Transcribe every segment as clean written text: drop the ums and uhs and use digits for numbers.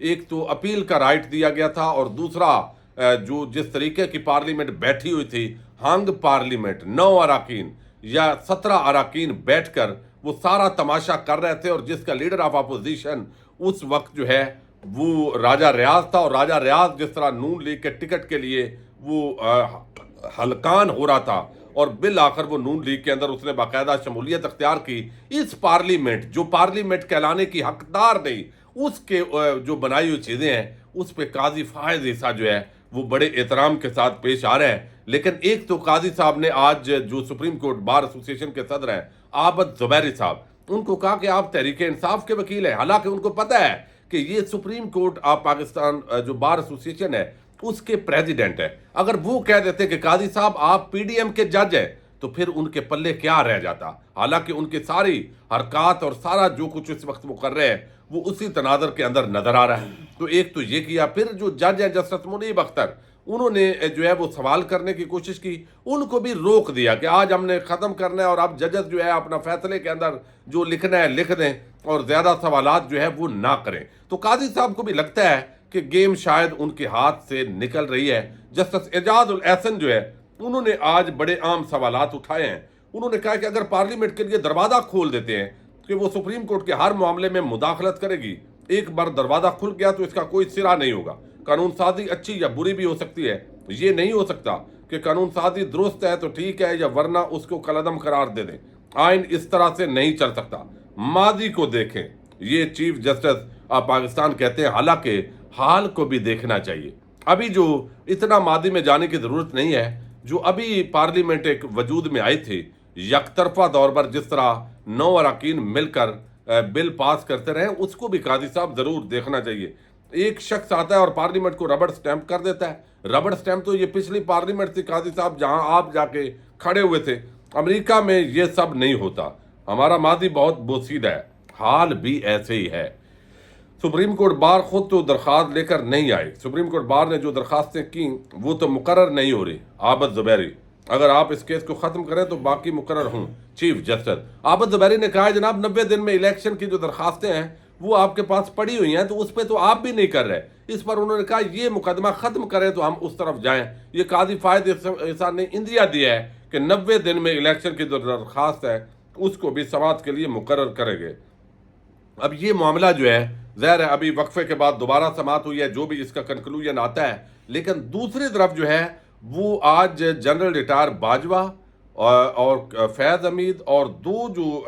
ایک تو اپیل کا رائٹ دیا گیا تھا، اور دوسرا جو جس طریقے کی پارلیمنٹ بیٹھی ہوئی تھی، ہنگ پارلیمنٹ، 9 اراکین یا 17 اراکین بیٹھ کر وہ سارا تماشا کر رہے تھے، اور جس کا لیڈر آف اپوزیشن اس وقت جو ہے وہ راجہ ریاض تھا، اور راجہ ریاض جس طرح نون لیگ کے ٹکٹ کے لیے وہ ہلکان ہو رہا تھا، اور بالآخر وہ نون لیگ کے اندر اس نے باقاعدہ شمولیت اختیار کی۔ اس پارلیمنٹ جو پارلیمنٹ کہلانے کی حقدار نہیں، اس کے جو بنائی ہوئی چیزیں ہیں اس پہ قاضی فائز عیسیٰ جو ہے وہ بڑے احترام کے ساتھ پیش آ رہے ہیں۔ لیکن ایک تو قاضی صاحب نے آج جو سپریم کورٹ بار ایسوسیشن کے صدر ہیں عابد زبیری صاحب، ان کو کہا کہ آپ تحریک انصاف کے وکیل ہیں، حالانکہ ان کو پتہ ہے کہ یہ سپریم کورٹ آف پاکستان جو بار ایسوسیشن ہے اس کے پریزیڈنٹ ہے۔ اگر وہ کہہ دیتے کہ قاضی صاحب آپ پی ڈی ایم کے جج ہیں تو پھر ان کے پلے کیا رہ جاتا، حالانکہ ان کی ساری حرکات اور سارا جو کچھ اس وقت وہ کر رہے ہیں وہ اسی تناظر کے اندر نظر آ رہا ہے۔ تو ایک تو یہ کیا، پھر جو جج ہے جسٹس منیب اختر، انہوں نے جو ہے وہ سوال کرنے کی کوشش کی، ان کو بھی روک دیا کہ آج ہم نے ختم کرنا ہے اور اب ججز جو ہے اپنا فیصلے کے اندر جو لکھنا ہے لکھ دیں اور زیادہ سوالات جو ہے وہ نہ کریں۔ تو قاضی صاحب کو بھی لگتا ہے کہ گیم شاید ان کے ہاتھ سے نکل رہی ہے۔ جسٹس اعجاز الاحسن جو ہے انہوں نے آج بڑے عام سوالات اٹھائے ہیں۔ انہوں نے کہا کہ اگر پارلیمنٹ کے لیے دروازہ کھول دیتے ہیں کہ وہ سپریم کورٹ کے ہر معاملے میں مداخلت کرے گی، ایک بار دروازہ کھل گیا تو اس کا کوئی سرا نہیں ہوگا۔ قانون سازی اچھی یا بری بھی ہو سکتی ہے، یہ نہیں ہو سکتا کہ قانون سازی درست ہے تو ٹھیک ہے، یا ورنہ اس کو کالعدم قرار دے دیں۔ آئین اس طرح سے نہیں چل سکتا۔ ماضی کو دیکھیں، یہ چیف جسٹس آف پاکستان کہتے ہیں، حالانکہ حال کو بھی دیکھنا چاہیے۔ ابھی جو اتنا ماضی میں جانے کی ضرورت نہیں ہے، جو ابھی پارلیمنٹ ایک وجود میں آئی تھی یک طرفہ دور پر جس طرح 9 اراکین مل کر بل پاس کرتے رہے، اس کو بھی قاضی صاحب ضرور دیکھنا چاہیے۔ ایک شخص آتا ہے اور پارلیمنٹ کو ربڑ سٹیمپ کر دیتا ہے۔ ربڑ سٹیمپ تو یہ پچھلی پارلیمنٹ تھی قاضی صاحب جہاں آپ جا کے کھڑے ہوئے تھے۔ امریکہ میں یہ سب نہیں ہوتا۔ ہمارا ماضی بہت بوسیدہ ہے، حال بھی ایسے ہی ہے۔ سپریم کورٹ بار خود تو درخواست لے کر نہیں آئی۔ سپریم کورٹ بار نے جو درخواستیں کی وہ تو مقرر نہیں ہو رہی۔ عابد زبیری، اگر آپ اس کیس کو ختم کریں تو باقی مقرر ہوں۔ چیف جسٹس عابد زبیری نے کہا ہے جناب 90 دن میں الیکشن کی جو درخواستیں ہیں وہ آپ کے پاس پڑی ہوئی ہیں، تو اس پہ تو آپ بھی نہیں کر رہے۔ اس پر انہوں نے کہا یہ مقدمہ ختم کریں تو ہم اس طرف جائیں۔ یہ قاضی فائز عیسیٰ نے اندیا دیا ہے کہ 90 دن میں الیکشن کی جو درخواست ہے اس کو بھی سماعت کے لیے مقرر کریں گے۔ اب یہ معاملہ جو ہے ظاہر ہے ابھی وقفے کے بعد دوبارہ سماعت ہوئی ہے، جو بھی اس کا کنکلوژن آتا ہے۔ لیکن دوسری طرف جو ہے وہ آج جنرل ریٹائر باجوہ اور فیض حمید اور دو جو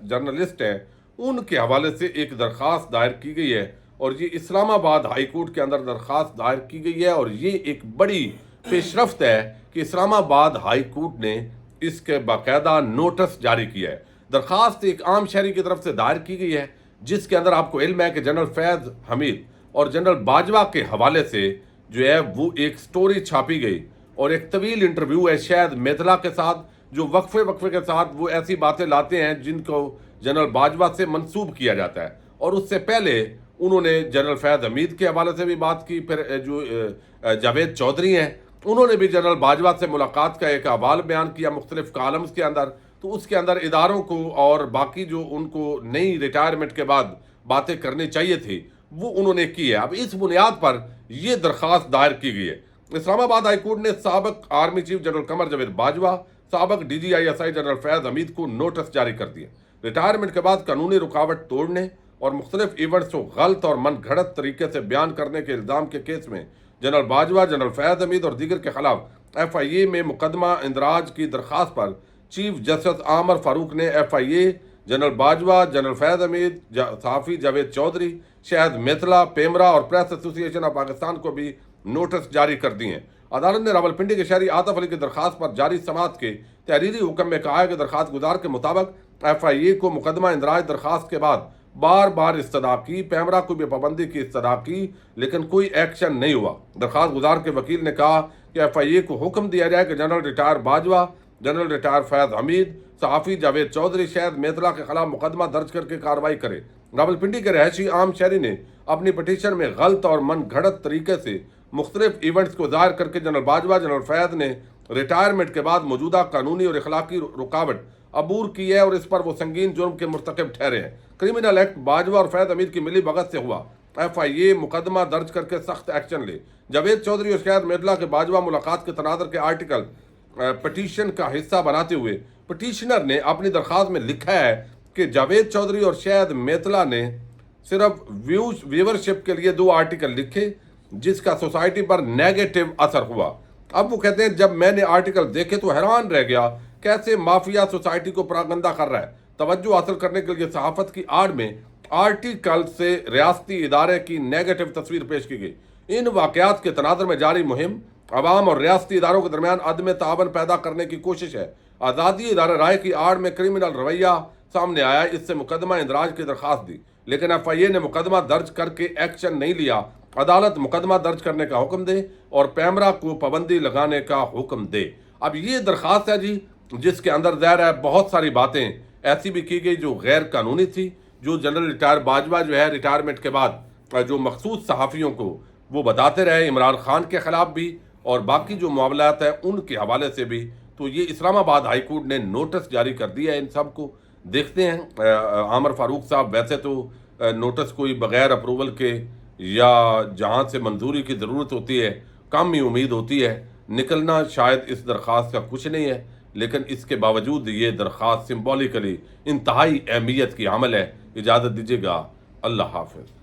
جرنلسٹ ہیں ان کے حوالے سے ایک درخواست دائر کی گئی ہے، اور یہ اسلام آباد ہائی کورٹ کے اندر درخواست دائر کی گئی ہے، اور یہ ایک بڑی پیش رفت ہے کہ اسلام آباد ہائی کورٹ نے اس کے باقاعدہ نوٹس جاری کیا ہے۔ درخواست ایک عام شہری کی طرف سے دائر کی گئی ہے جس کے اندر آپ کو علم ہے کہ جنرل فیض حمید اور جنرل باجوہ کے حوالے سے جو ہے وہ ایک سٹوری چھاپی گئی، اور ایک طویل انٹرویو ہے شاید میتھلا کے ساتھ، جو وقفے کے ساتھ وہ ایسی باتیں لاتے ہیں جن کو جنرل باجوہ سے منسوب کیا جاتا ہے۔ اور اس سے پہلے انہوں نے جنرل فیض حمید کے حوالے سے بھی بات کی۔ پھر جو جاوید چودھری ہیں انہوں نے بھی جنرل باجوہ سے ملاقات کا ایک احوال بیان کیا مختلف کالمز کے اندر۔ تو اس کے اندر اداروں کو اور باقی جو ان کو نئی ریٹائرمنٹ کے بعد باتیں کرنی چاہیے تھی وہ انہوں نے کی ہے۔ اب اس بنیاد پر یہ درخواست دائر کی گئی ہے۔ اسلام آباد ہائی کورٹ نے سابق army chief general Qamar Javed Bajwa, سابق D G I S I general Faiz Hameed کو نوٹس جاری کر دیے۔ ریٹائرمنٹ کے بعد قانونی رکاوٹ توڑنے اور مختلف ایونٹس کو غلط اور من گھڑت طریقے سے بیان کرنے کے الزام کے کیس میں جنرل باجوہ، جنرل فیض حمید اور دیگر کے خلاف ایف آئی اے میں مقدمہ اندراج کی درخواست پر چیف جسٹس عامر فاروق نے ایف آئی اے، جنرل باجوہ، جنرل فیض حمید، صحافی جاوید چودھری، شاہد میتھلا، پیمرا اور پریس ایسوسی ایشن آف پاکستان کو بھی نوٹس جاری کر دیے ہیں۔ عدالت نے راولپنڈی کے شہری عاطف علی کی درخواست پر جاری سماعت کے تحریری حکم میں کہا ہے کہ درخواست گزار کے مطابق ایف آئی اے کو مقدمہ اندراج درخواست کے بعد بار بار استدعا کی، پیمرا کو بھی پابندی کی استدعا کی، لیکن کوئی ایکشن نہیں ہوا۔ درخواست گزار کے وکیل نے کہا کہ ایف آئی اے کو حکم دیا جائے کہ general retired Bajwa, general retired Faiz Hameed, صحافی جاوید چودھری، شاہد میتھلا کے خلاف مقدمہ درج کر کے کارروائی کرے۔ راولپنڈی کے رہائشی عام شہری نے اپنی پٹیشن میں غلط اور من گھڑت طریقے سے مختلف ایونٹس کو ظاہر کر کے جنرل باجوہ، جنرل فیض نے ریٹائرمنٹ کے بعد موجودہ قانونی اور اخلاقی رکاوٹ عبور کی ہے اور اس پر وہ سنگین جرم کے مرتکب ٹھہرے ہیں۔ کرمنل ایکٹ باجوہ اور فیض حمید کی ملی بھگت سے ہوا۔ FIA مقدمہ درج کر کے سخت ایکشن لے۔ جاوید چودھری اور شاہد میتلا کے باجوہ ملاقات کے تناظر کے آرٹیکل پٹیشن کا حصہ بناتے ہوئے پٹیشنر نے اپنی درخواست میں لکھا ہے کہ جاوید چودھری اور شاہد میتلا نے صرف ویورشپ کے لیے 2 آرٹیکل لکھے جس کا سوسائٹی پر نیگیٹو اثر ہوا۔ اب وہ کہتے ہیں جب میں نے آرٹیکل دیکھے تو حیران رہ گیا کیسے مافیا سوسائٹی کو پراگندہ کر رہا ہے۔ توجہ حاصل کرنے کے لیے صحافت کی آڑ میں آرٹیکل سے ریاستی ادارے کی نیگیٹو تصویر پیش کی گئی۔ ان واقعات کے تناظر میں جاری مہم عوام اور ریاستی اداروں کے درمیان عدم تعاون پیدا کرنے کی کوشش ہے۔ آزادی ادارہ رائے کی آڑ میں کرمنل رویہ سامنے آیا، اس سے مقدمہ اندراج کی درخواست دی، لیکن FIA نے مقدمہ درج کر کے ایکشن نہیں لیا۔ عدالت مقدمہ درج کرنے کا حکم دے اور پیمرا کو پابندی لگانے کا حکم دے۔ اب یہ درخواست ہے جی جس کے اندر ظاہر ہے بہت ساری باتیں ایسی بھی کی گئی جو غیر قانونی تھی، جو جنرل ریٹائر باجوہ جو ہے ریٹائرمنٹ کے بعد جو مخصوص صحافیوں کو وہ بتاتے رہے، عمران خان کے خلاف بھی اور باقی جو معاملات ہیں ان کے حوالے سے بھی۔ تو یہ اسلام آباد ہائی کورٹ نے نوٹس جاری کر دیا ہے ان سب کو۔ دیکھتے ہیں عامر فاروق صاحب ویسے تو نوٹس کوئی بغیر اپروول کے یا جہاں سے منظوری کی ضرورت ہوتی ہے کم ہی امید ہوتی ہے، نکلنا شاید اس درخواست کا کچھ نہیں ہے، لیکن اس کے باوجود یہ درخواست سمبولیکلی انتہائی اہمیت کی حامل ہے۔ اجازت دیجیے گا، اللہ حافظ۔